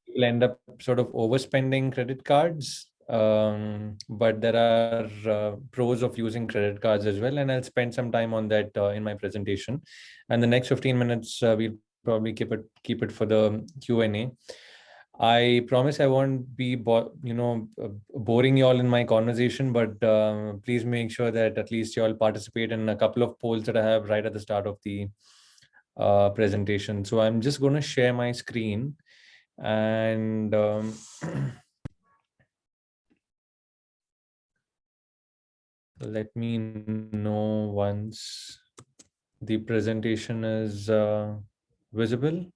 people end up sort of overspending credit cards. But there are pros of using credit cards as well, and I'll spend some time on that in my presentation. And the next 15 minutes, we'll probably keep it for the Q&A. I promise I won't be boring you all in my conversation, but please make sure that at least you all participate in a couple of polls that I have right at the start of the presentation. So I'm just going to share my screen, and let me know once the presentation is visible.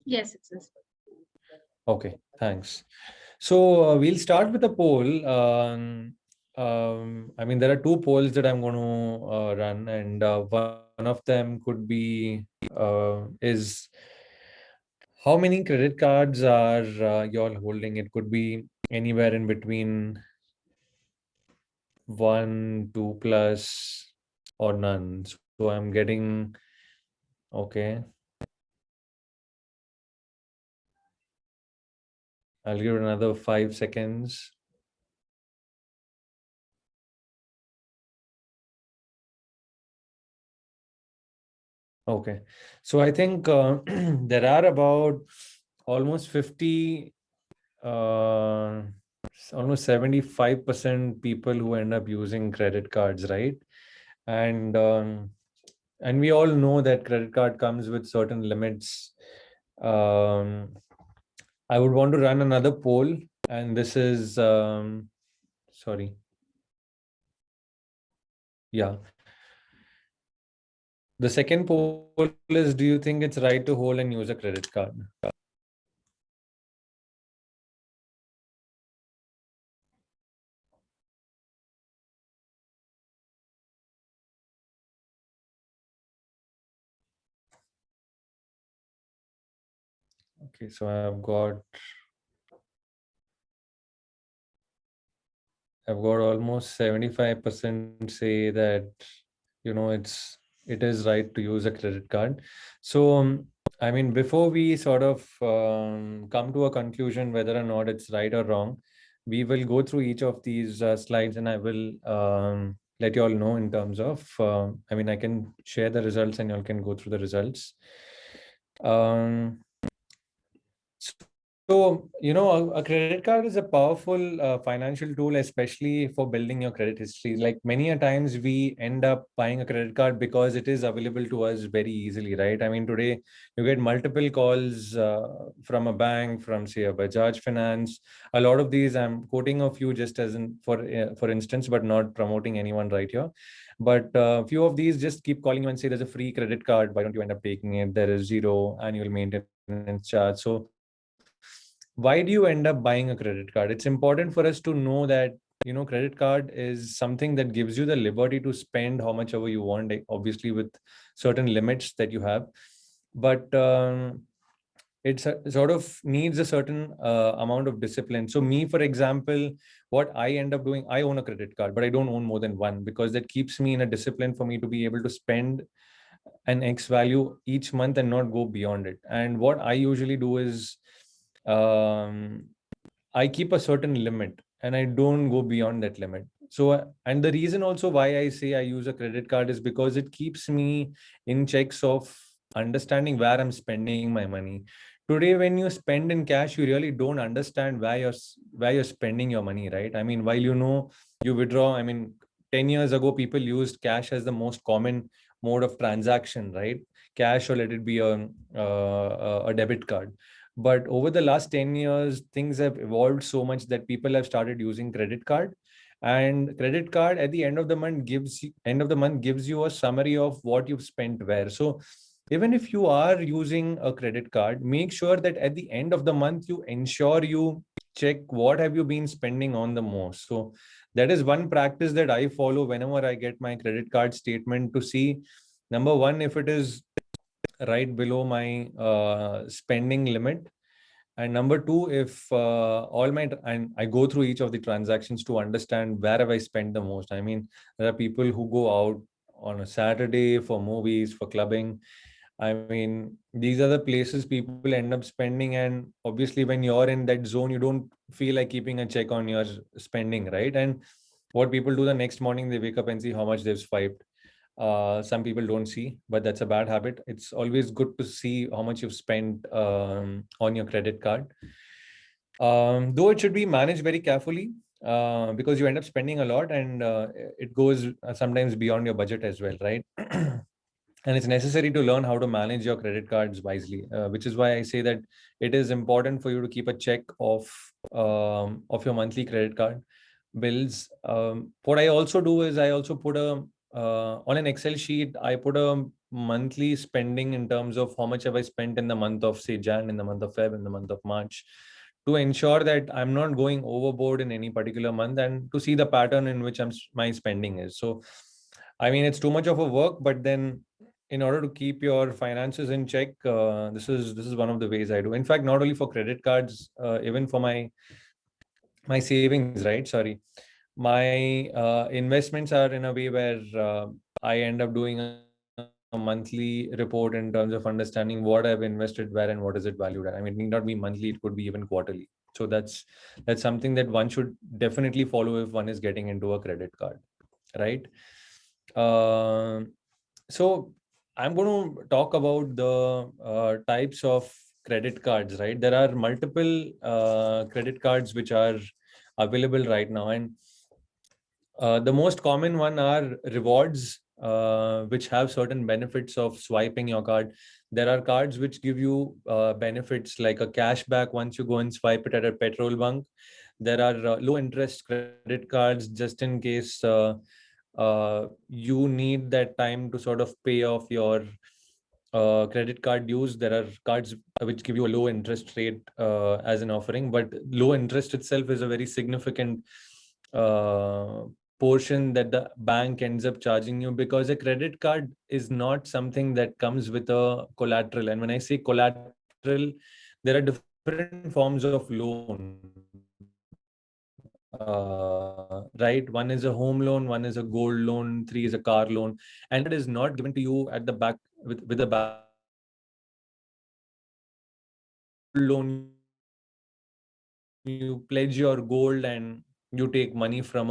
Yes, it's visible. Okay, thanks. So we'll start with a poll. I mean, there are two polls that I'm going to run, and one of them could be is how many credit cards are you all holding? It could be anywhere in between 1, 2 plus, or none. So I'm getting, okay. I'll give it another 5 seconds. Okay. So I think there are about almost 50, almost 75% people who end up using credit cards, right? And we all know that credit card comes with certain limits. I would want to run another poll, and this is, sorry. Yeah. The second poll is, do you think it's right to hold and use a credit card? Okay, so I've got almost 75% say that, it is right to use a credit card. So, I mean, before we sort of come to a conclusion whether or not it's right or wrong, we will go through each of these slides, and I will let you all know in terms of, I mean, I can share the results and you all can go through the results. So, a credit card is a powerful financial tool, especially for building your credit history. Like many a times we end up buying a credit card because it is available to us very easily, right? I mean, today you get multiple calls from a bank, from say a Bajaj Finance. A lot of these, I'm quoting a few just as for instance, but not promoting anyone right here. But a few of these just keep calling you and say there's a free credit card. Why don't you end up taking it? There is zero annual maintenance charge. So why do you end up buying a credit card? It's important for us to know that, credit card is something that gives you the liberty to spend how much ever you want, obviously with certain limits that you have. But sort of needs a certain amount of discipline. So me, for example, what I end up doing, I own a credit card, but I don't own more than one, because that keeps me in a discipline for me to be able to spend an X value each month and not go beyond it. And what I usually do is, I keep a certain limit and I don't go beyond that limit. So, and the reason also why I say I use a credit card is because it keeps me in checks of understanding where I'm spending my money. Today, when you spend in cash, you really don't understand where you're spending your money, right? I mean, while you withdraw, I mean, 10 years ago, people used cash as the most common mode of transaction, right? Cash, or let it be a debit card. But over the last 10 years, things have evolved so much that people have started using credit card. And credit card at the end of the month gives you a summary of what you've spent where. So even if you are using a credit card, make sure that at the end of the month you ensure you check what have you been spending on the most. So that is one practice that I follow whenever I get my credit card statement, to see, number one, if it is right below my spending limit, and number two, if and I go through each of the transactions to understand where have I spent the most. I mean, there are people who go out on a Saturday for movies, for clubbing, I mean, these are the places people end up spending, and obviously, when you're in that zone, you don't feel like keeping a check on your spending, right? And what people do the next morning, they wake up and see how much they've swiped. Some people don't see, but that's a bad habit. It's always good to see how much you've spent on your credit card. Though it should be managed very carefully because you end up spending a lot, and it goes sometimes beyond your budget as well, right? And it's necessary to learn how to manage your credit cards wisely, which is why I say that it is important for you to keep a check of your monthly credit card bills. What I also do is I also put a on an Excel sheet, I put a monthly spending in terms of how much have I spent in the month of, say, Jan, in the month of Feb, in the month of March, to ensure that I'm not going overboard in any particular month, and to see the pattern in which my spending is. So, I mean, it's too much of a work, but then in order to keep your finances in check, this is one of the ways I do. In fact, not only for credit cards, even for my savings, right? Sorry, my investments are in a way where I end up doing a monthly report in terms of understanding what I've invested where and what is it valued at. I mean, it need not be monthly; it could be even quarterly. So that's something that one should definitely follow if one is getting into a credit card, right? Um so I'm going to talk about the types of credit cards, right? There are multiple credit cards which are available right now, and the most common one are rewards, which have certain benefits of swiping your card. There are cards which give you benefits like a cashback once you go and swipe it at a petrol bunk. There are low interest credit cards just in case you need that time to sort of pay off your credit card dues. There are cards which give you a low interest rate as an offering, but low interest itself is a very significant portion that the bank ends up charging you, because a credit card is not something that comes with a collateral. And when I say collateral, there are different forms of loan, right? One is a home loan, one is a gold loan, three is a car loan, and a credit card is not given to you at the back with the bank with a bank saying that you can use this card for this purpose. A gold loan, you pledge your gold and you take money from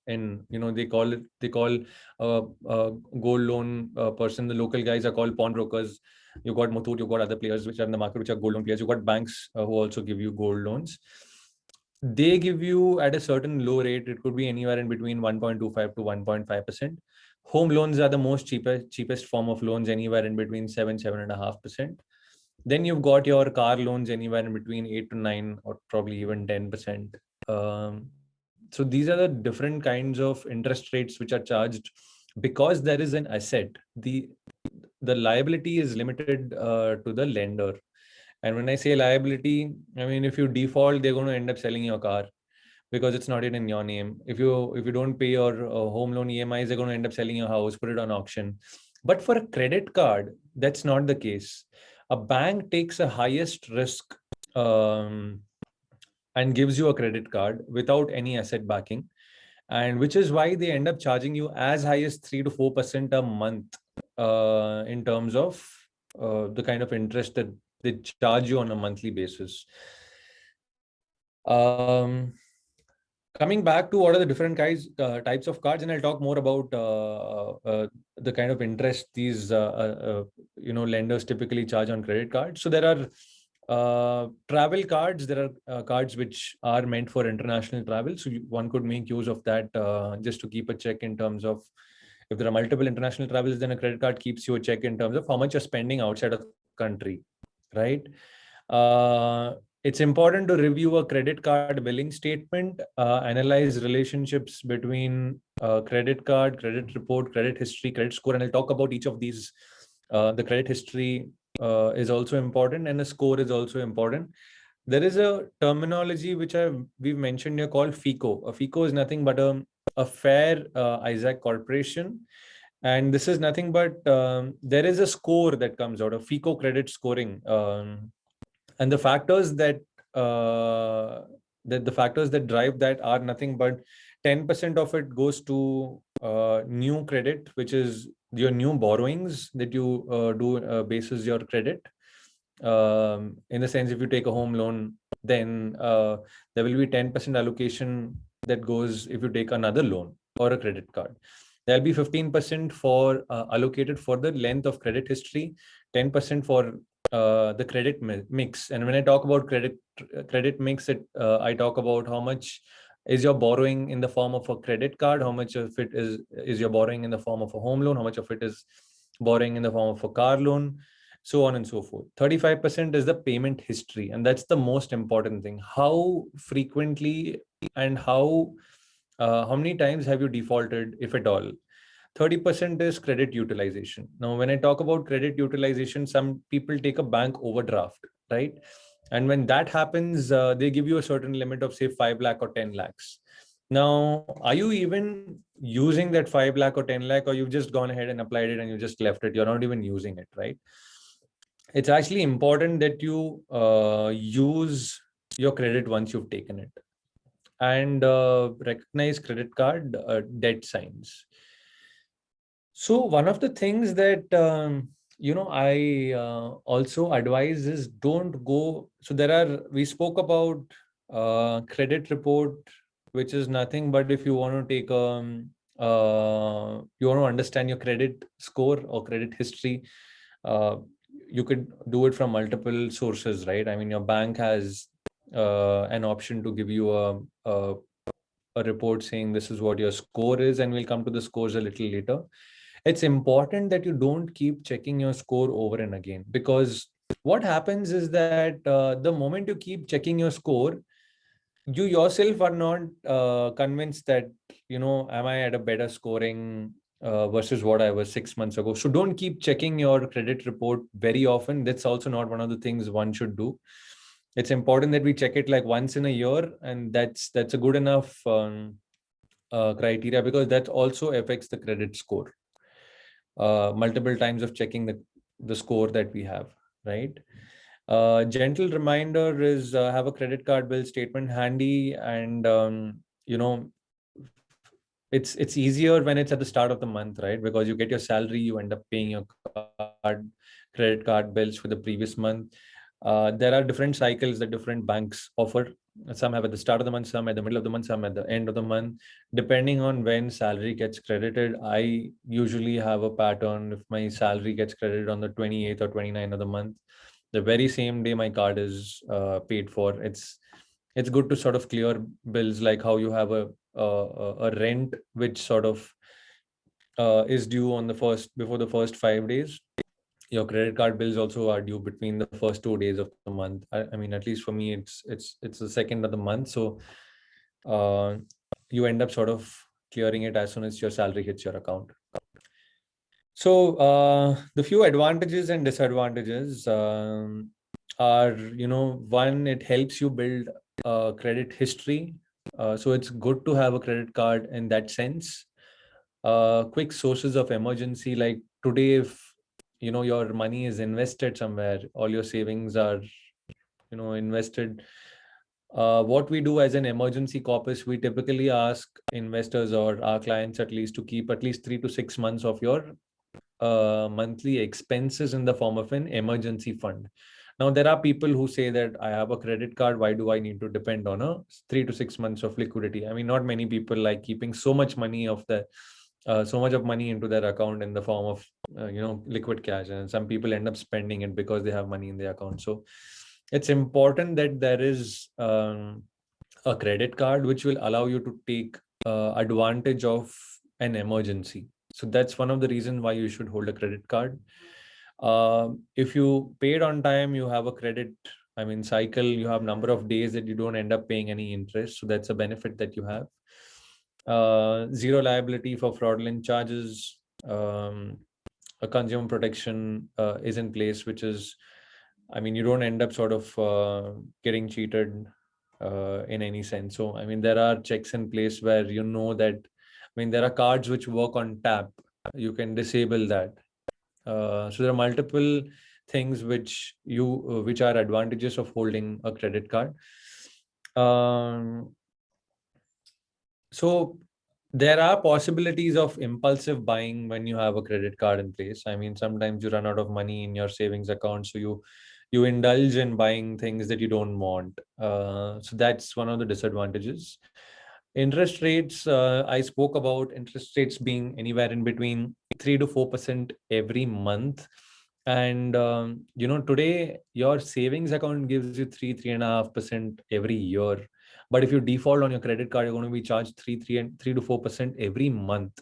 they call gold loan person. The local guys are called pawnbrokers. You got Muthoot, you got other players which are in the market which are gold loan players. You got banks who also give you gold loans. They give you at a certain low rate. It could be anywhere in between 1.25 to 1.5%. Home loans are the most cheapest form of loans, anywhere in between 7.5%. Then you've got your car loans anywhere in between 8 to 9, or probably even 10%. So these are the different kinds of interest rates which are charged because there is an asset. The liability is limited to the lender. And when I say liability, I mean, if you default, they're going to end up selling your car because it's not in your name. If you don't pay your home loan EMIs, they're going to end up selling your house, put it on auction. But for a credit card, that's not the case. A bank takes a highest risk um, and gives you a credit card without any asset backing, and which is why they end up charging you as high as 3 to 4% a month in terms of the kind of interest that they charge you on a monthly basis. Um, Coming back to what are the different types of cards, and I'll talk more about the kind of interest these lenders typically charge on credit cards. So there are travel cards. There are cards which are meant for international travel. So one could make use of that just to keep a check in terms of if there are multiple international travels. Then a credit card keeps you a check in terms of how much you're spending outside of the country, right? It's important to review a credit card billing statement, analyze relationships between credit card, credit report, credit history, credit score, and I'll talk about each of these. The credit history is also important, and the score is also important. There is a terminology which we've mentioned here called FICO. A FICO is nothing but a fair Isaac corporation, and this is nothing but there is a score that comes out of FICO credit scoring. And the factors that drive that are nothing but 10% of it goes to new credit, which is your new borrowings that you do basis your credit. In the sense, if you take a home loan, then there will be 10% allocation that goes if you take another loan or a credit card. There'll be 15% for allocated for the length of credit history, 10% for the credit mix. And when I talk about credit mix, I talk about how much is your borrowing in the form of a credit card, how much of it is your borrowing in the form of a home loan, how much of it is borrowing in the form of a car loan, so on and so forth. 35% is the payment history, and that's the most important thing. How frequently and how many times have you defaulted, if at all? 30% is credit utilization. Now, when I talk about credit utilization, some people take a bank overdraft, right? And when that happens, they give you a certain limit of say 5 lakh or 10 lakhs. Now, are you even using that 5 lakh or 10 lakh, or you've just gone ahead and applied it and you just left it? You're not even using it, right? It's actually important that you use your credit once you've taken it, and recognize credit card debt signs. So one of the things that I also advise is don't go. So we spoke about credit report, which is nothing but if you want to take you want to understand your credit score or credit history, uh, you could do it from multiple sources, right? I mean, your bank has an option to give you a report saying this is what your score is, and we'll come to the scores a little later. It's important that you don't keep checking your score over and again, because what happens is that the moment you keep checking your score, you yourself are not convinced that, am I at a better scoring versus what I was 6 months ago. So don't keep checking your credit report very often. That's also not one of the things one should do. It's important that we check it like once in a year, and that's a good enough criteria, because that also affects the credit score. Multiple times of checking the score that we have, right? Gentle reminder is have a credit card bill statement handy, and it's easier when it's at the start of the month, right? Because you get your salary, you end up paying your credit card bills for the previous month. There are different cycles that different banks offer. Some have at the start of the month, some at the middle of the month, some at the end of the month. Depending on when salary gets credited, I usually have a pattern. If my salary gets credited on the 28th or 29th of the month, the very same day my card is paid for. It's good to sort of clear bills, like how you have a rent which sort of is due on the before the first 5 days. Your credit card bills also are due between the first 2 days of the month. I mean, at least for me, it's the second of the month. So uh, you end up sort of clearing it as soon as your salary hits your account. So the few advantages and disadvantages are, one, it helps you build a credit history. So it's good to have a credit card in that sense. Quick sources of emergency, like today, if your money is invested somewhere, all your savings are invested. What we do as an emergency corpus, we typically ask investors or our clients at least to keep at least 3 to 6 months of your monthly expenses in the form of an emergency fund. Now, there are people who say that I have a credit card. Why do I need to depend on a 3 to 6 months of liquidity? I mean, not many people like keeping so much money so much of money into their account in the form of liquid cash, and some people end up spending it because they have money in their account. So it's important that there is a credit card which will allow you to take advantage of an emergency. So that's one of the reasons why you should hold a credit card. If you paid on time, you have a credit, cycle, you have number of days that you don't end up paying any interest. So that's a benefit that you have. Zero liability for fraudulent charges. A consumer protection is in place, which is, you don't end up sort of getting cheated in any sense. So, there are checks in place where that, there are cards which work on tap. You can disable that. So there are multiple things which are advantages of holding a credit card. So There are possibilities of impulsive buying when you have a credit card in place. I mean, sometimes you run out of money in your savings account, so you indulge in buying things that you don't want. So that's one of the disadvantages. Interest rates, I spoke about interest rates being anywhere in between 3 to 4% every month. And today your savings account gives you 3.5% every year. But if you default on your credit card, you're going to be charged 3 to 4% every month.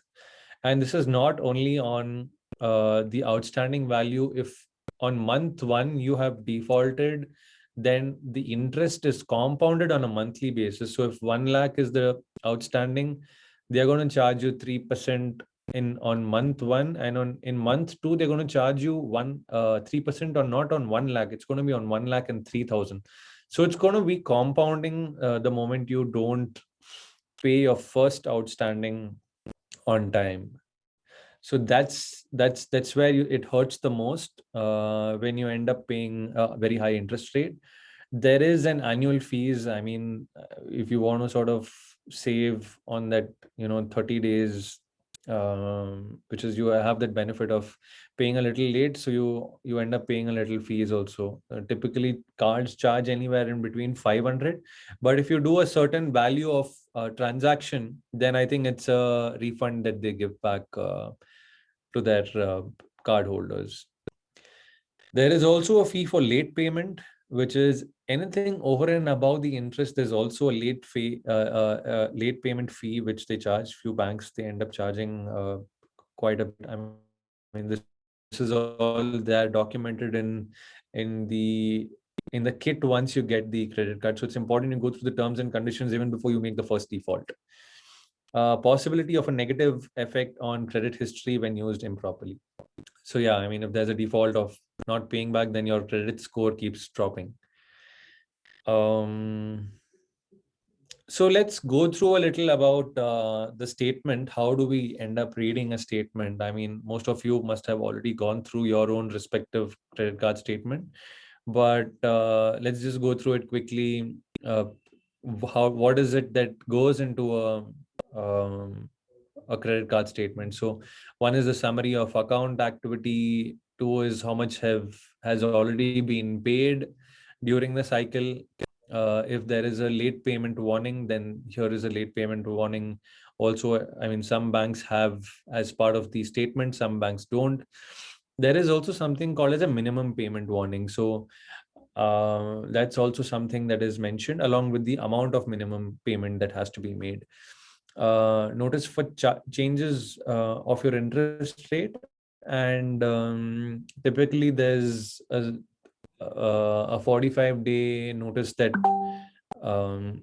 And this is not only on the outstanding value. If on month one you have defaulted, then the interest is compounded on a monthly basis. So if 1 lakh is the outstanding, they are going to charge you 3% in on month one, and on in month two they're going to charge you 3%, or not on 1 lakh. It's going to be on 1 lakh and 3,000. So it's going to be compounding the moment you don't pay your first outstanding on time. So that's where it hurts the most when you end up paying a very high interest rate. There is an annual fees. I mean, if you want to sort of save on that, 30 days, which is you have that benefit of paying a little late, so you end up paying a little fees also. Typically cards charge anywhere in between 500, but if you do a certain value of transaction, then I think it's a refund that they give back to their card holders. There is also a fee for late payment, which is anything over and above the interest. There's also a late payment fee which they charge. Few banks, they end up charging quite a bit. I mean, this is all there documented in the kit once you get the credit card. So it's important you go through the terms and conditions even before you make the first default. Possibility of a negative effect on credit history when used improperly. So yeah, I mean, if there's a default of not paying back, then your credit score keeps dropping. Um, so let's go through a little about the statement. How do we end up reading a statement? I mean, most of you must have already gone through your own respective credit card statement, but let's just go through it quickly. What is it that goes into a credit card statement? So one is the summary of account activity. Two is how much has already been paid during the cycle. If there is a late payment warning, then here is a late payment warning. Also, I mean, some banks have as part of the statement, some banks don't. There is also something called as a minimum payment warning. So that's also something that is mentioned along with the amount of minimum payment that has to be made. Notice for changes of your interest rate, and typically there's a 45-day notice that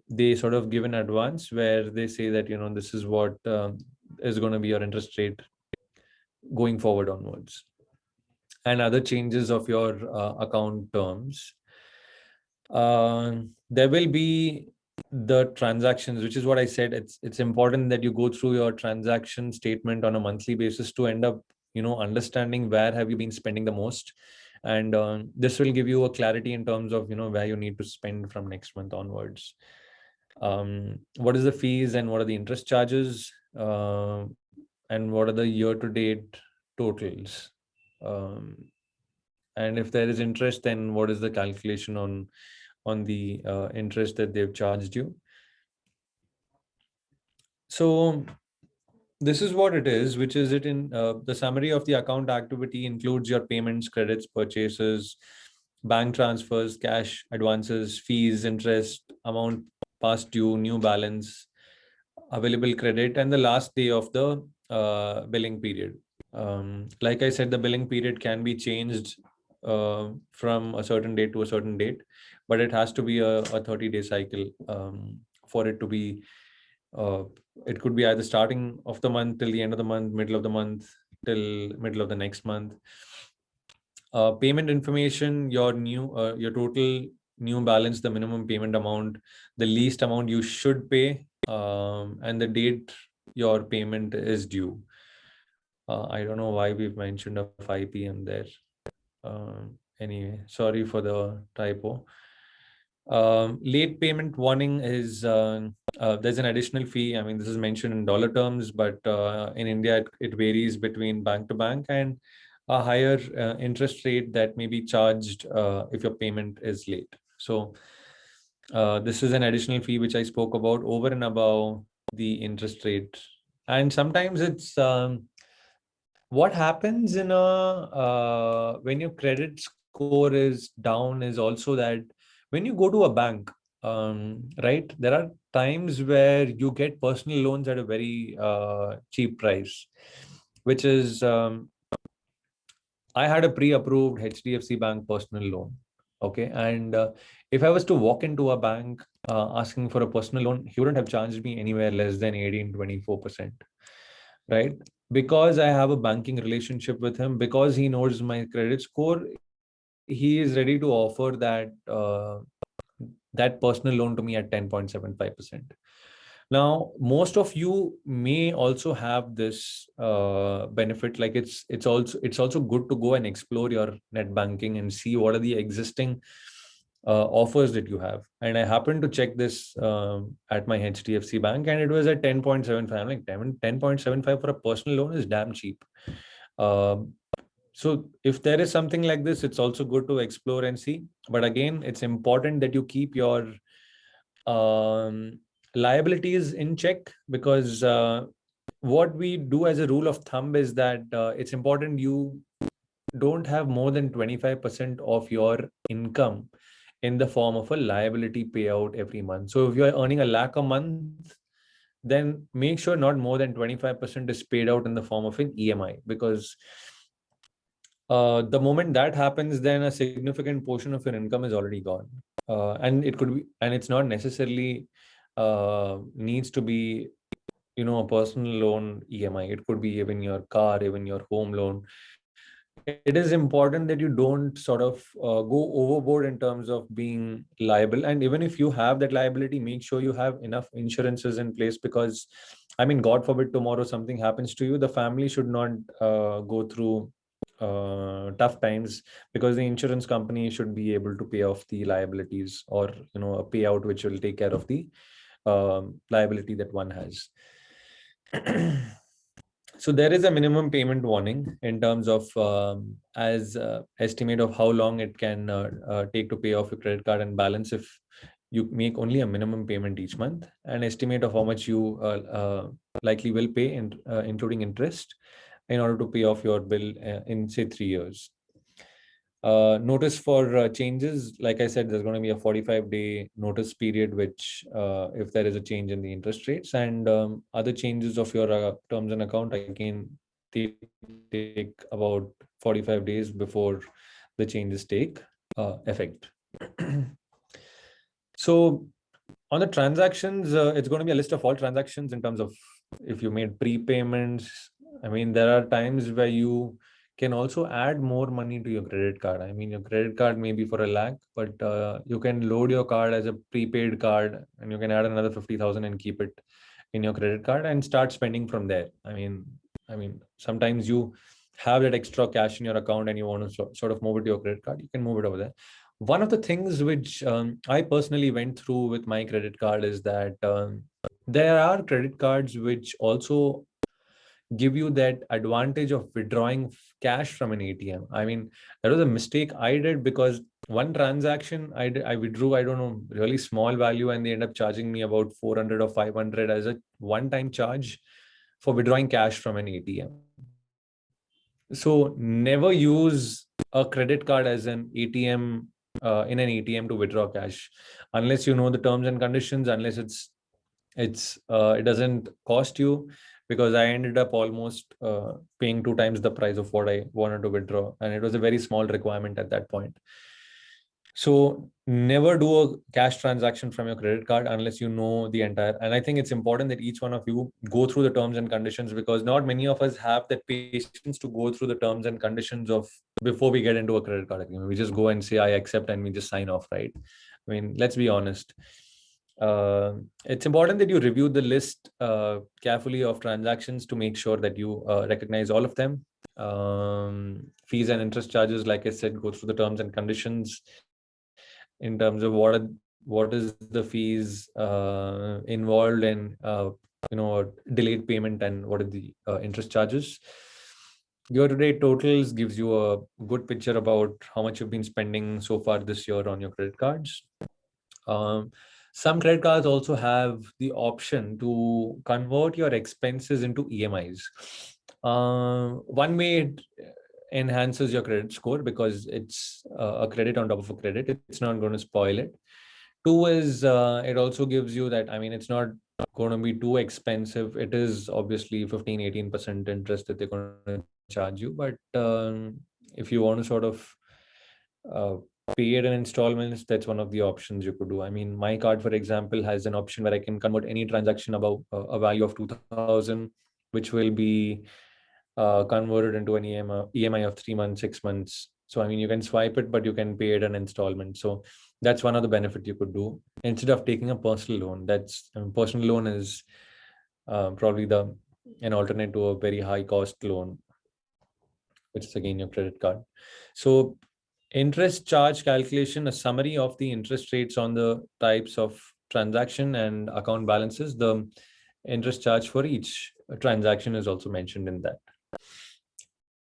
they sort of give in advance, where they say that this is what is going to be your interest rate going forward onwards, and other changes of your account terms. There will be the transactions, which is what I said. It's important that you go through your transaction statement on a monthly basis to end up understanding where have you been spending the most, and this will give you a clarity in terms of where you need to spend from next month onwards. What is the fees and what are the interest charges, and what are the year to date totals, um, and if there is interest, then what is the calculation on the interest that they've charged you. So this is what it is, which is it in the summary of the account activity includes your payments, credits, purchases, bank transfers, cash advances, fees, interest, amount past due, new balance, available credit, and the last day of the billing period. Like I said, the billing period can be changed from a certain date to a certain date, but it has to be a 30-day cycle for it to be. Uh, it could be either starting of the month till the end of the month, middle of the month till middle of the next month. Payment information: your total new balance, the minimum payment amount, the least amount you should pay, and the date your payment is due. I don't know why we've mentioned a 5 p.m. there. Anyway, sorry for the typo. Late payment warning is there's an additional fee. I mean, this is mentioned in dollar terms, but in India, it varies between bank to bank, and a higher interest rate that may be charged if your payment is late. So this is an additional fee which I spoke about over and above the interest rate. And sometimes it's what happens in a when your credit score is down is also that when you go to a bank, right, there are times where you get personal loans at a very cheap price, which is I had a pre-approved HDFC Bank personal loan. Okay, and if I was to walk into a bank asking for a personal loan, he wouldn't have charged me anywhere less than 18-24%, right? Because I have a banking relationship with him, because he knows my credit score, he is ready to offer that personal loan to me at 10.75%. Now, most of you may also have this benefit. Like it's also good to go and explore your net banking and see what are the existing offers that you have. And I happened to check this at my HDFC Bank, and it was at 10.75. I'm like, 10.75 for a personal loan is damn cheap. Um, so if there is something like this, it's also good to explore and see. But again, it's important that you keep your um, liabilities in check, because what we do as a rule of thumb is that it's important you don't have more than 25% of your income in the form of a liability payout every month. So if you're earning a lakh a month, then make sure not more than 25% is paid out in the form of an EMI, because the moment that happens, then a significant portion of your income is already gone. And it could be, and it's not necessarily needs to be, a personal loan EMI. It could be even your car, even your home loan. It is important that you don't sort of go overboard in terms of being liable. And even if you have that liability, make sure you have enough insurances in place, because I mean, God forbid tomorrow something happens to you, the family should not go through tough times, because the insurance company should be able to pay off the liabilities, or a payout which will take care of the liability that one has. So there is a minimum payment warning in terms of as estimate of how long it can take to pay off your credit card and balance if you make only a minimum payment each month, an estimate of how much you likely will pay, including interest, in order to pay off your bill in say 3 years. Notice for changes, like I said, there's going to be a 45-day notice period, which if there is a change in the interest rates, and other changes of your terms and account, again, they take about 45 days before the changes take effect. So on the transactions, it's going to be a list of all transactions in terms of if you made prepayments. I mean, there are times where you can also add more money to your credit card. I mean, your credit card may be for a lakh, but you can load your card as a prepaid card, and you can add another 50,000 and keep it in your credit card and start spending from there. I mean, sometimes you have that extra cash in your account and you want to sort of move it to your credit card. You can move it over there. One of the things which I personally went through with my credit card is that there are credit cards which also give you that advantage of withdrawing cash from an ATM. I mean, that was a mistake I did, because one transaction I withdrew, I don't know, really small value, and they end up charging me about 400 or 500 as a one-time charge for withdrawing cash from an ATM. So never use a credit card as an ATM, in an ATM to withdraw cash, unless you know the terms and conditions, unless it doesn't cost you, because I ended up almost paying 2 times the price of what I wanted to withdraw, and it was a very small requirement at that point. So never do a cash transaction from your credit card unless you know the entire. And I think it's important that each one of you go through the terms and conditions, because not many of us have the patience to go through the terms and conditions of before we get into a credit card agreement. We just go and say I accept and we just sign off, right? I mean, let's be honest. It's important that you review the list carefully of transactions to make sure that you recognize all of them. Fees and interest charges, like I said, go through the terms and conditions in terms of what are what is the fees involved in delayed payment, and what are the interest charges. Year-to-date totals gives you a good picture about how much you've been spending so far this year on your credit cards. Um, some credit cards also have the option to convert your expenses into EMIs. One way it enhances your credit score because it's a credit on top of a credit. It's not going to spoil it. Two is it also gives you that, I mean, it's not going to be too expensive. It is obviously 15-18% interest that they're going to charge you. But if you want to sort of uh, pay it in installments, that's one of the options you could do. I mean, my card, for example, has an option where I can convert any transaction above a value of 2000, which will be converted into an EMI of 3 months, 6 months. So, I mean, you can swipe it, but you can pay it in installment. So that's one of the benefit you could do instead of taking a personal loan. Personal loan is probably an alternate to a very high cost loan, which is again your credit card. So interest charge calculation, a summary of the interest rates on the types of transaction and account balances. The interest charge for each transaction is also mentioned in that.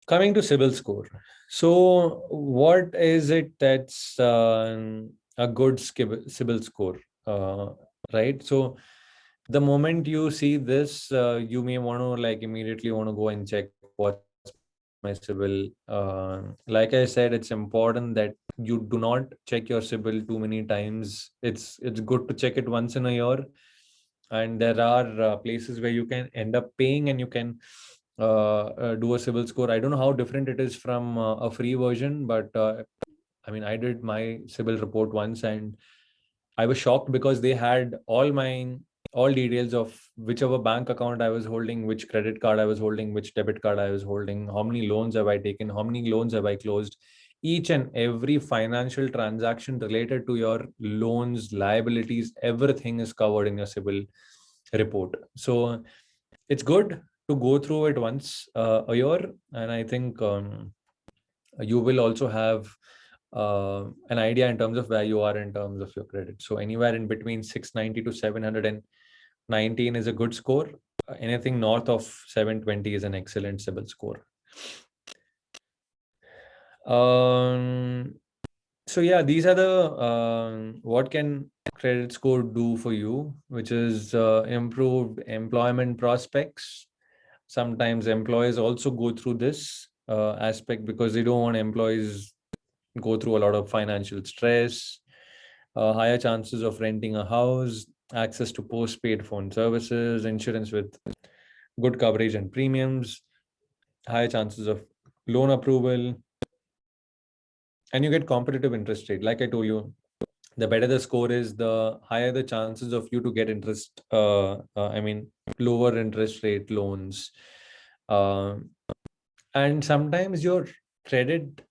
Coming to CIBIL score. So what is it that's a good CIBIL score? Right. So the moment you see this, you may want to like immediately want to go and check what's my CIBIL. Like I said, it's important that you do not check your CIBIL too many times. It's good to check it once in a year, and there are places where you can end up paying and you can do a CIBIL score. I don't know how different it is from a free version, but I mean, I did my CIBIL report once and I was shocked because they had all details of whichever bank account I was holding, which credit card I was holding, which debit card I was holding, how many loans have I taken, how many loans have I closed. Each and every financial transaction related to your loans, liabilities, everything is covered in your CIBIL report. So it's good to go through it once a year, and I think you will also have an idea in terms of where you are in terms of your credit. So anywhere in between 690 to 719 is a good score. Anything north of 720 is an excellent CIBIL score. Um, so yeah, these are the what can credit score do for you, which is improved employment prospects. Sometimes employers also go through this aspect because they don't want employees go through a lot of financial stress, higher chances of renting a house, access to postpaid phone services, insurance with good coverage and premiums, higher chances of loan approval, and you get competitive interest rate. Like I told you, the better the score is, the higher the chances of you to get interest. I mean, lower interest rate loans. Um and sometimes your credit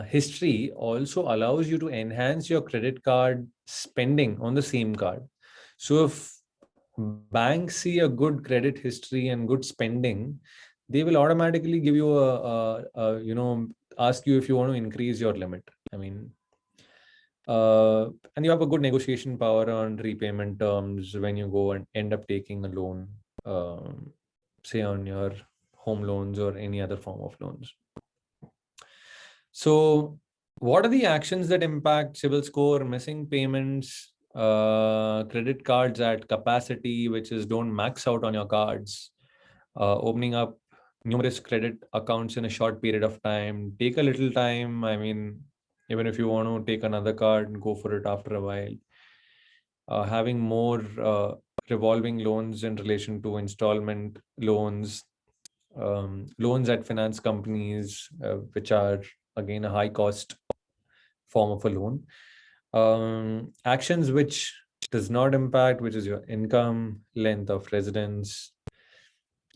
history also allows you to enhance your credit card spending on the same card. So if banks see a good credit history and good spending, they will automatically give you ask you if you want to increase your limit. I mean, and you have a good negotiation power on repayment terms when you go and end up taking a loan, say on your home loans or any other form of loans. So, what are the actions that impact CIBIL score? Missing payments, credit cards at capacity, which is don't max out on your cards, opening up numerous credit accounts in a short period of time. Take a little time. I mean, even if you want to take another card, go for it after a while. Having more revolving loans in relation to installment loans, loans at finance companies, which are again a high cost form of a loan. Actions which does not impact, which is your income, length of residence,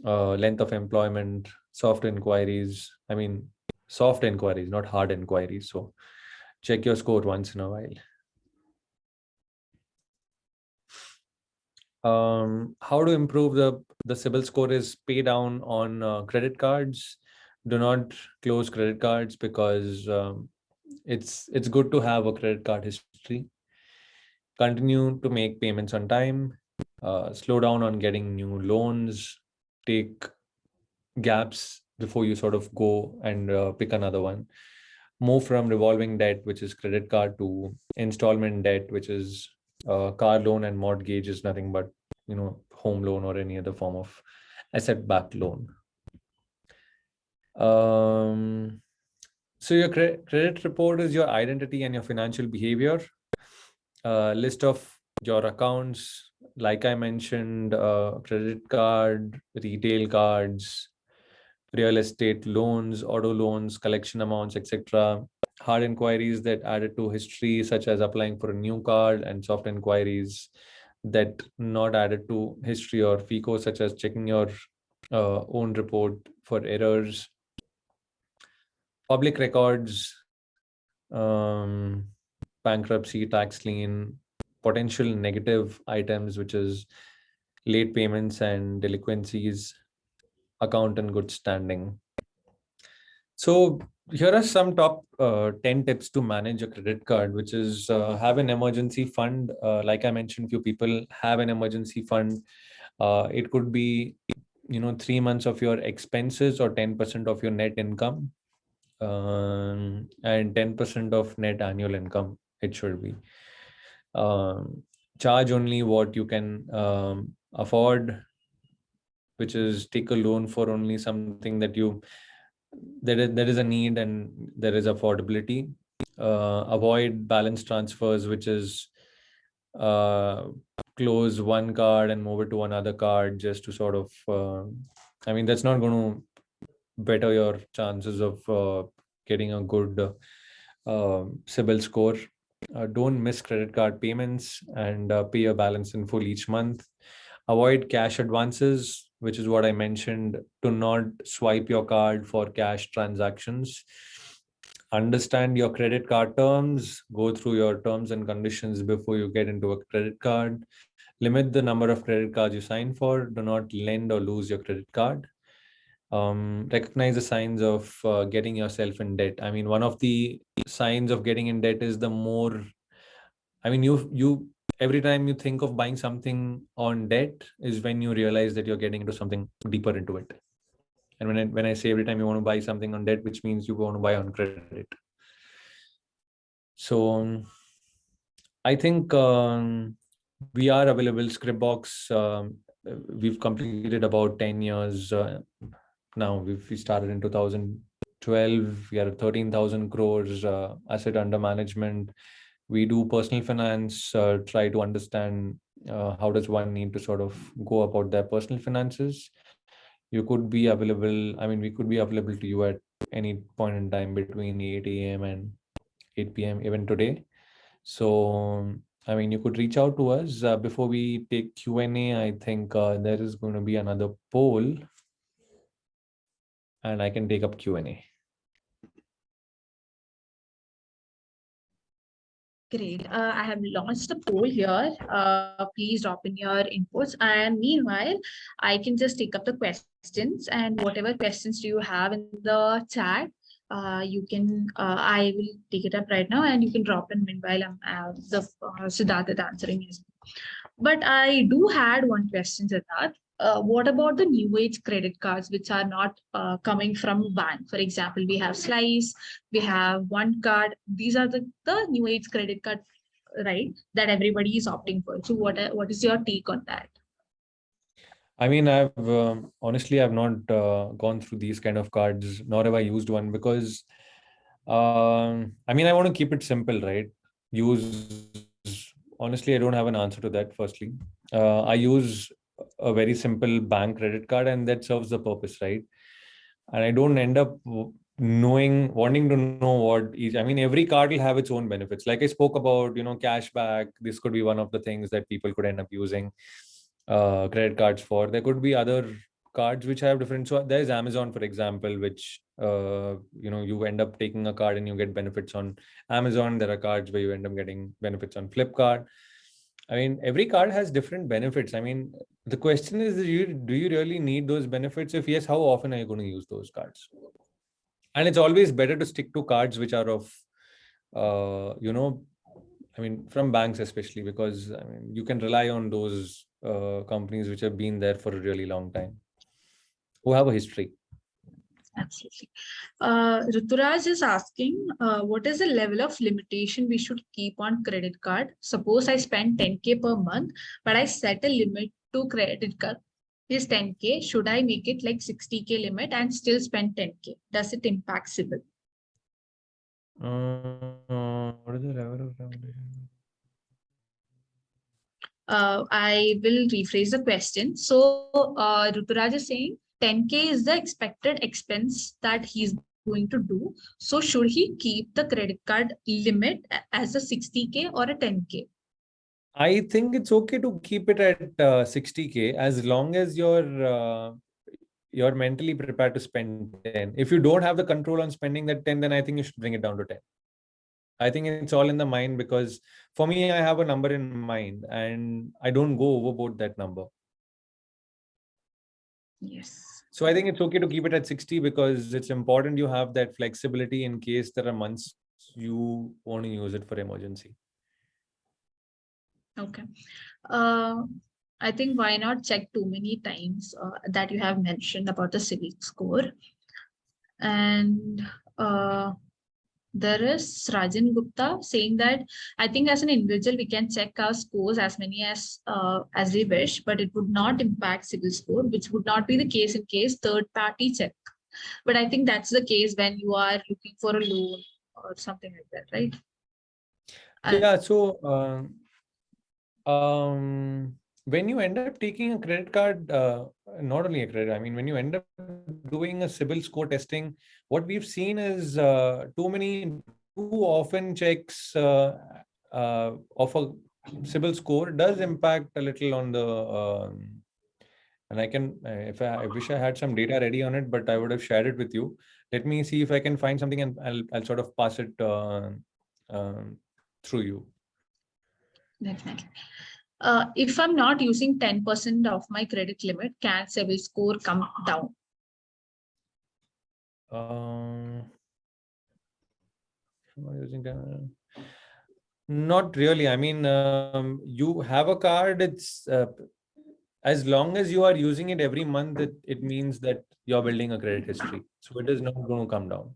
length of employment, soft inquiries. I mean, soft inquiries, not hard inquiries. So check your score once in a while. How to improve the CIBIL score is pay down on credit cards. Do not close credit cards because it's good to have a credit card history. continue to make payments on time, slow down on getting new loans, take gaps before you sort of go and pick another one. Move from revolving debt, which is credit card, to installment debt, which is car loan, and mortgage is nothing but, home loan or any other form of asset-backed loan. So your credit report is your identity and your financial behavior. List of your accounts, like I mentioned, credit card, retail cards, real estate loans, auto loans, collection amounts, etc. Hard inquiries that added to history, such as applying for a new card, and soft inquiries that not added to history or FICO, such as checking your own report for errors. Public records, bankruptcy, tax lien, potential negative items, which is late payments and delinquencies, account in good standing. So here are some top 10 tips to manage a credit card, which is have an emergency fund. Like I mentioned, few people have an emergency fund. It could be 3 months of your expenses or 10% of your net income, and 10% of net annual income. It should be. Charge only what you can afford, which is take a loan for only something that there is a need and there is affordability. Avoid balance transfers, which is uh, close one card and move it to another card just to sort of that's not going to better your chances of getting a good CIBIL score. Don't miss credit card payments, and pay your balance in full each month. Avoid cash advances, which is what I mentioned. Do not swipe your card for cash transactions. Understand your credit card terms. Go through your terms and conditions before you get into a credit card. Limit the number of credit cards you sign for. Do not lend or lose your credit card. Recognize the signs of getting yourself in debt. I mean, one of the signs of getting in debt is the more, you every time you think of buying something on debt is when you realize that you're getting into something deeper into it. And when I say every time you want to buy something on debt, which means you want to buy on credit. So I think we are available. Scriptbox, we've completed about 10 years now. We started in 2012. We are at 13,000 crores asset under management. We do personal finance, try to understand how does one need to sort of go about their personal finances. You could be available. We could be available to you at any point in time between 8 a.m. and 8 p.m. even today. So, you could reach out to us. Before we take Q&A, I think there is going to be another poll, and I can take up Q&A. Great. I have launched a poll here. Please drop in your inputs. And meanwhile, I can just take up the questions, and whatever questions do you have in the chat, you can, I will take it up right now, and you can drop in meanwhile Siddharth is answering it. But I do had one question, Siddharth. What about the new age credit cards which are not coming from bank? For example, we have Slice, we have One Card. These are the new age credit card, right? That everybody is opting for. So what is your take on that? I've honestly, I've not gone through these kind of cards, nor have I used one, because I want to keep it simple, right? Honestly, I don't have an answer to that. Firstly, I use a very simple bank credit card, and that serves the purpose, right? And I don't end up wanting to know what each. Every card will have its own benefits. Like I spoke about, cashback. This could be one of the things that people could end up using credit cards for. There could be other cards which have different. So there's Amazon, for example, which you end up taking a card and you get benefits on Amazon. There are cards where you end up getting benefits on Flipkart. Every card has different benefits. The question is, do you really need those benefits? If yes, how often are you going to use those cards? And it's always better to stick to cards which are of I mean, from banks especially, because I mean, you can rely on those companies which have been there for a really long time, who have a history. Absolutely. Ruturaj is asking, what is the level of limitation we should keep on credit card? Suppose I spend 10K per month, but I set a limit to credit card is 10K. Should I make it like 60K limit and still spend 10K? Does it impact CIBIL? What is the level of limitation? I will rephrase the question. So Ruturaj is saying 10K is the expected expense that he's going to do. So should he keep the credit card limit as a 60K or a 10K? I think it's okay to keep it at 60K as long as you're mentally prepared to spend 10. If you don't have the control on spending that 10, then I think you should bring it down to 10. I think it's all in the mind, because for me, I have a number in mind and I don't go overboard that number. Yes. So I think it's okay to keep it at 60, because it's important you have that flexibility in case there are months you want to use it for emergency. Okay. Uh, I think why not check too many times that you have mentioned about the CIBIL score. And there is Rajan Gupta saying that I think as an individual we can check our scores as many as we wish, but it would not impact CIBIL score, which would not be the case in case third party check. But I think that's the case when you are looking for a loan or something like that, right? Yeah. So when you end up taking a credit card, not only a credit, I mean, when you end up doing a CIBIL score testing, what we've seen is too often checks of a CIBIL score does impact a little on the, and I can, I wish I had some data ready on it, but I would have shared it with you. Let me see if I can find something, and I'll sort of pass it through you. Definitely. If I'm not using 10% of my credit limit, can CIBIL score come down? Not really. I mean, you have a card. It's as long as you are using it every month, it means that you're building a credit history. So it is not going to come down.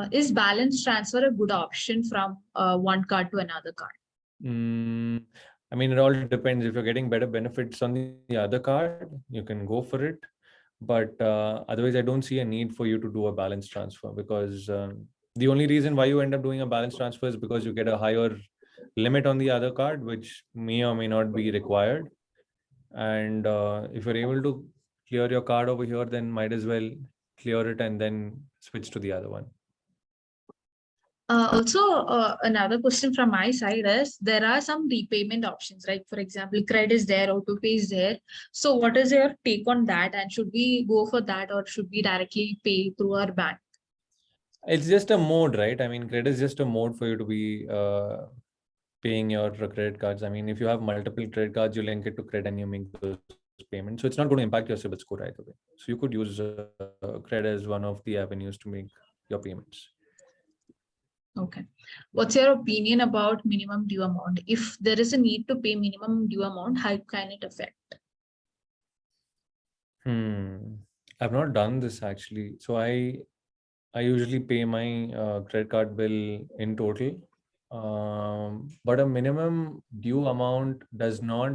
Is balance transfer a good option from one card to another card? I mean, it all depends. If you're getting better benefits on the other card, you can go for it. But otherwise, I don't see a need for you to do a balance transfer, because the only reason why you end up doing a balance transfer is because you get a higher limit on the other card, which may or may not be required. And if you're able to clear your card over here, then might as well clear it and then switch to the other one. Another question from my side is there are some repayment options, right? For example, credit is there, auto pay is there. So what is your take on that? And should we go for that, or should we directly pay through our bank? It's just a mode, right? I mean, credit is just a mode for you to be paying your credit cards. I mean, if you have multiple credit cards, you link it to credit and you make those payments. So it's not going to impact your CIBIL score either way. So you could use credit as one of the avenues to make your payments. Okay. What's your opinion about minimum due amount? If there is a need to pay minimum due amount, how can it affect? I've not done this actually. So I usually pay my credit card bill in total. But a minimum due amount does not,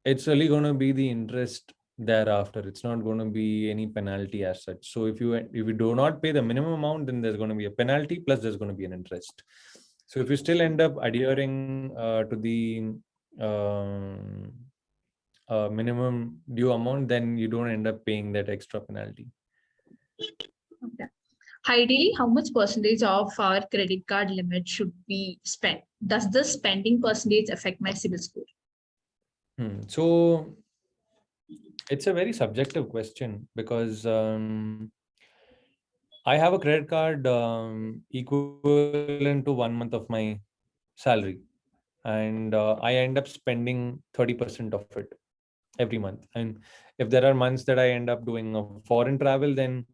it's only going to be the interest thereafter. It's not going to be any penalty as such. So if you do not pay the minimum amount, then there's going to be a penalty, plus there's going to be an interest. So if you still end up adhering to the minimum due amount, then you don't end up paying that extra penalty. Okay. Ideally, how much percentage of our credit card limit should be spent? Does the spending percentage affect my CIBIL score? So it's a very subjective question, because I have a credit card equivalent to 1 month of my salary, and I end up spending 30% of it every month. And if there are months that I end up doing a foreign travel, then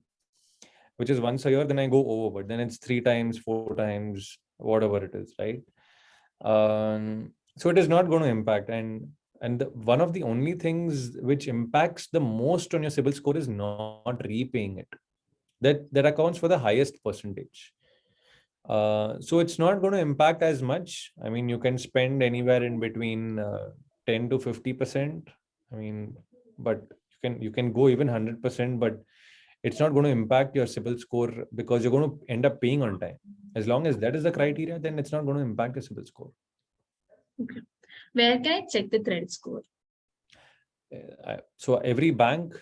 which is once a year, then I go over, but then it's 3 times, 4 times, whatever it is, right? So it is not going to impact. And one of the only things which impacts the most on your CIBIL score is not repaying it. That accounts for the highest percentage. So it's not going to impact as much. I mean, you can spend anywhere in between 10 to 50%. I mean, but you can go even 100%, but it's not going to impact your CIBIL score because you're going to end up paying on time. As long as that is the criteria, then it's not going to impact your CIBIL score. Okay. Where can I check the credit score? So every bank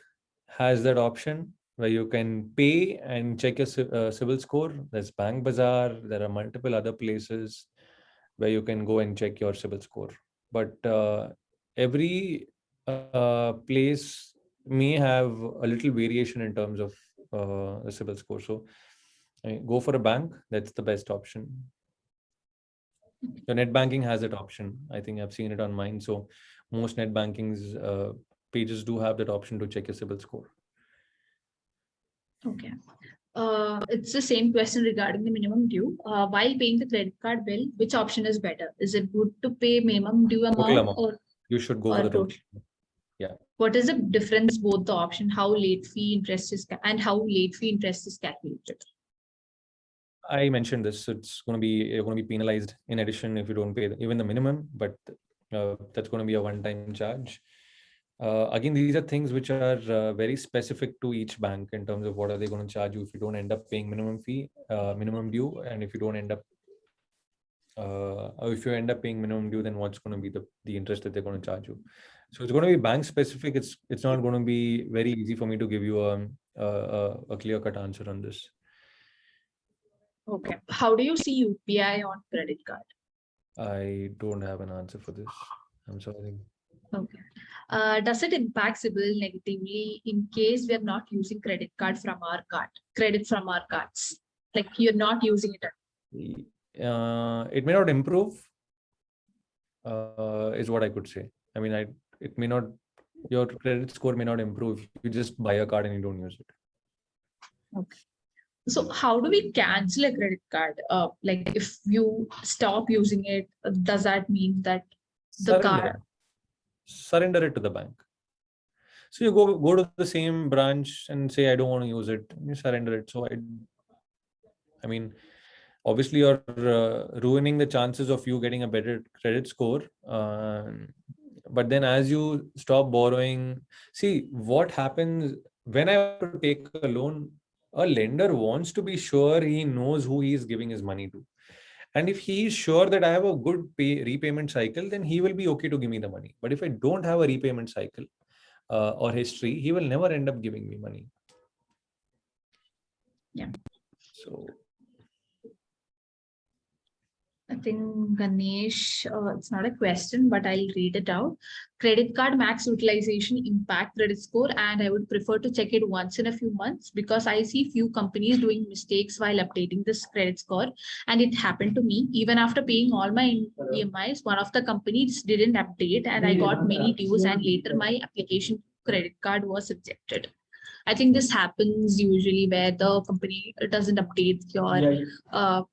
has that option where you can pay and check your CIBIL score. There's Bank Bazaar. There are multiple other places where you can go and check your CIBIL score. But every place may have a little variation in terms of the CIBIL score. So go for a bank. That's the best option. Your net banking has that option. I think I've seen it on mine. So most net banking's pages do have that option to check your CIBIL score. Okay. It's the same question regarding the minimum due. While paying the credit card bill, which option is better? Is it good to pay minimum due Total amount, amount. or You should go for the total. Yeah. what is the difference both the option? How late fee interest is and how late fee interest is calculated? I mentioned this. You're going to be penalized in addition if you don't pay even the minimum, but that's going to be a one-time charge. Again, these are things which are very specific to each bank in terms of what are they going to charge you if you don't end up paying minimum due, and if you don't end up, or if you end up paying minimum due, then what's going to be the interest that they're going to charge you. So it's going to be bank specific. It's not going to be very easy for me to give you a clear-cut answer on this. Okay. How do you see UPI on credit card? I don't have an answer for this. I'm sorry. Okay. Does it impact CIBIL negatively in case we are not using credit from our cards? Like you're not using it. It may not improve, is what I could say. I mean, it may not, your credit score may not improve if you just buy a card and you don't use it. Okay. So how do we cancel a credit card? Like if you stop using it, does that mean that the card? Surrender it to the bank. So you go to the same branch and say, I don't want to use it. And you surrender it. So I mean, obviously you're ruining the chances of you getting a better credit score. But then as you stop borrowing, see what happens when I want to take a loan, a lender wants to be sure he knows who he is giving his money to. And if he is sure that I have a good repayment cycle, then he will be okay to give me the money. But if I don't have a repayment cycle or history, he will never end up giving me money. Yeah. So I think Ganesh, it's not a question, but I'll read it out. Credit card max utilization impact credit score, and I would prefer to check it once in a few months because I see few companies doing mistakes while updating this credit score. And it happened to me. Even after paying all my EMIs, one of the companies didn't update and I got many dues, and later my application credit card was rejected. I think this happens usually where the company doesn't update your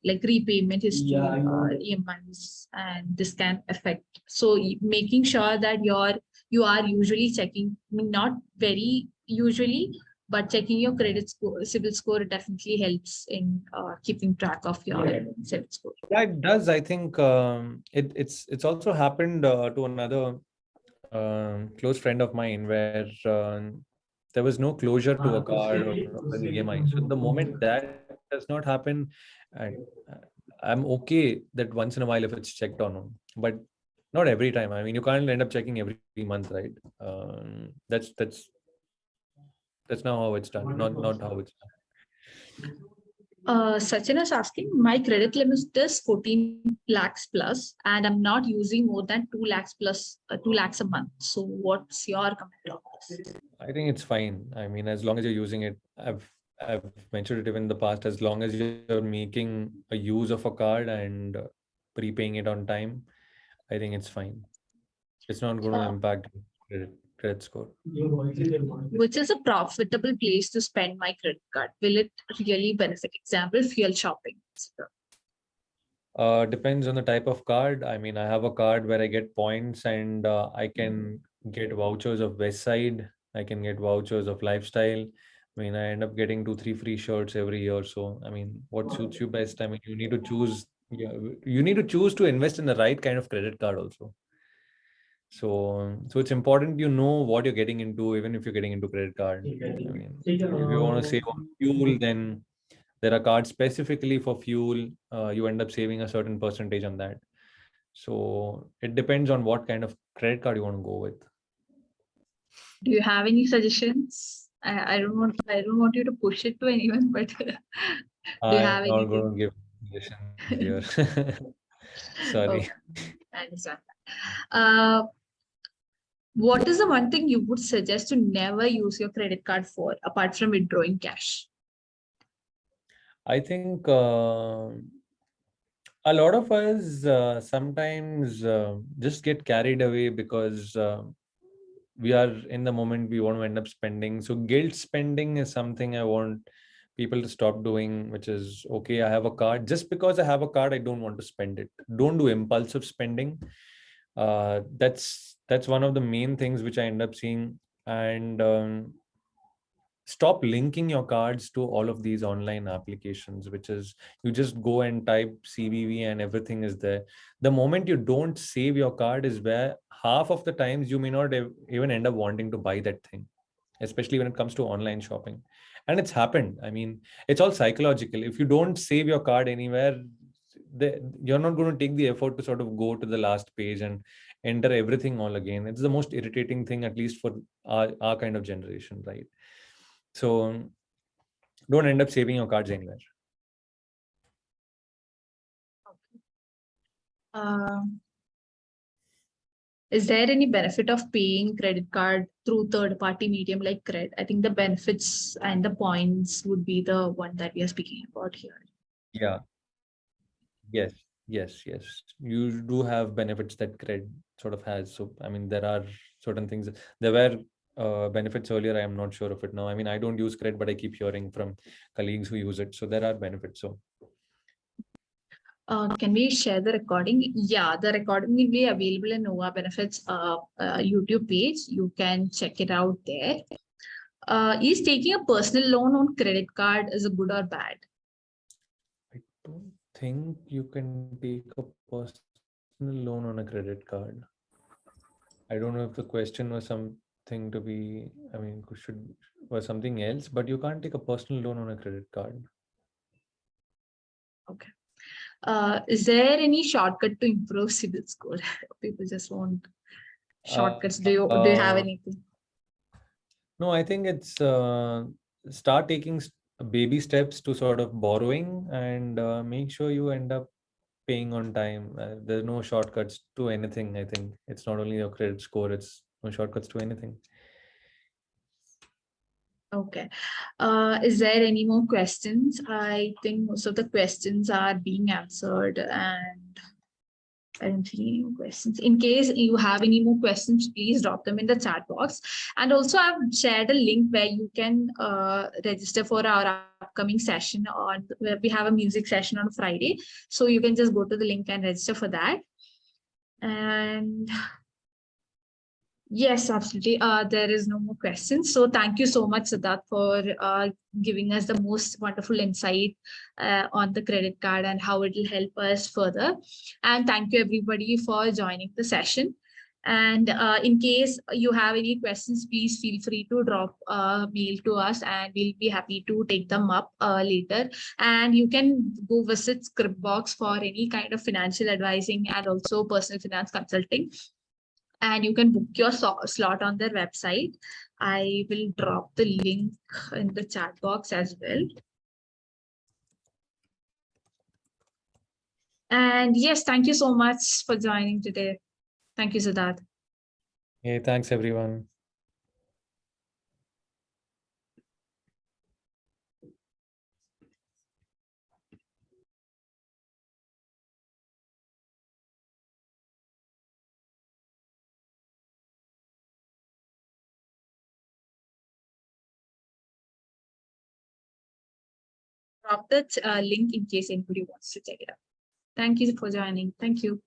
like repayment history, EMIs, and this can affect. So making sure that you are usually checking, I mean, not very usually, but checking your credit score, CIBIL score definitely helps in keeping track of your CIBIL score. yeah, it does. I think it's also happened to another close friend of mine where there was no closure to a card or an EMI. So the moment that does not happen, and I'm okay that once in a while if it's checked on, but not every time. I mean, you can't end up checking every month, right? That's not how it's done. Not how it's done. Sachin is asking, my credit limit is 14 lakhs plus, and I'm not using more than 2 lakhs plus 2 lakhs a month. So what's your comment on this? I think it's fine. I mean, as long as you're using it, I've mentioned it even in the past, as long as you're making a use of a card and prepaying it on time, I think it's fine. It's not going to impact credit. credit score. Which is a profitable place to spend my credit card? Will it really benefit? Example, fuel shopping. Depends on the type of card. I mean, I have a card where I get points and I can get vouchers of West Side. I can get vouchers of Lifestyle. I mean, I end up getting 2, 3 free shirts every year. So, I mean, what suits you best? I mean, you need to choose. Yeah, you need to choose to invest in the right kind of credit card also. So it's important you know what you're getting into, even if you're getting into credit card. I mean, if you want to save on fuel, then there are cards specifically for fuel. You end up saving a certain percentage on that. So it depends on what kind of credit card you want to go with. Do you have any suggestions? I don't want you to push it to anyone, but do you have I'm not anything? going to give suggestions here. Sorry. Okay, I understand. Uh, what is the one thing you would suggest to never use your credit card for, apart from withdrawing cash? I think a lot of us sometimes just get carried away because we are in the moment we want to end up spending. So guilt spending is something I want people to stop doing, which is okay, I have a card. Just because I have a card, I don't want to spend it. Don't do impulsive spending. That's one of the main things which I end up seeing. And stop linking your cards to all of these online applications, which is you just go and type CVV and everything is there. The moment you don't save your card is where half of the times you may not even end up wanting to buy that thing, especially when it comes to online shopping. And it's happened. I mean, it's all psychological. If you don't save your card anywhere, you're not going to take the effort to sort of go to the last page and enter everything all again. It's the most irritating thing, at least for our kind of generation, right? So don't end up saving your cards anywhere. Um, is there any benefit of paying credit card through third party medium like credit? I think the benefits and the points would be the one that we are speaking about here. Yeah. Yes. Yes. Yes. You do have benefits that credit sort of has. So I mean, there are certain things. There were benefits earlier. I am not sure of it now. I mean, I don't use credit, but I keep hearing from colleagues who use it. So there are benefits. So Can we share the recording? Yeah, the recording will be available in Nova Benefits YouTube page. You can check it out there. Is taking a personal loan on credit card is a good or bad? I don't think you can take a personal loan on a credit card. I don't know if the question was something to be, I mean, should was something else, but you can't take a personal loan on a credit card. Okay. Is there any shortcut to improve CIBIL score? People just want shortcuts. Do you have Uh, anything? no, I think it's start taking baby steps to sort of borrowing and make sure you end up paying on time. There's no shortcuts to anything. I think it's not only your credit score, it's no shortcuts to anything. Okay. Is there any more questions? I think most of the questions are being answered, and I don't see any more questions. In case you have any more questions, please drop them in the chat box. And also, I've shared a link where you can register for our upcoming session on where we have a music session on Friday. So you can just go to the link and register for that. And yes, absolutely. There is no more questions. So thank you so much, Siddharth, for giving us the most wonderful insight on the credit card and how it will help us further. And thank you everybody for joining the session. And in case you have any questions, please feel free to drop a mail to us and we'll be happy to take them up later. And you can go visit Scriptbox for any kind of financial advising and also personal finance consulting, and you can book your slot on their website. I will drop the link in the chat box as well. And yes, thank you so much for joining today. Thank you, Siddharth. Hey, thanks everyone. drop the link in case anybody wants to check it out. Thank you for joining. Thank you.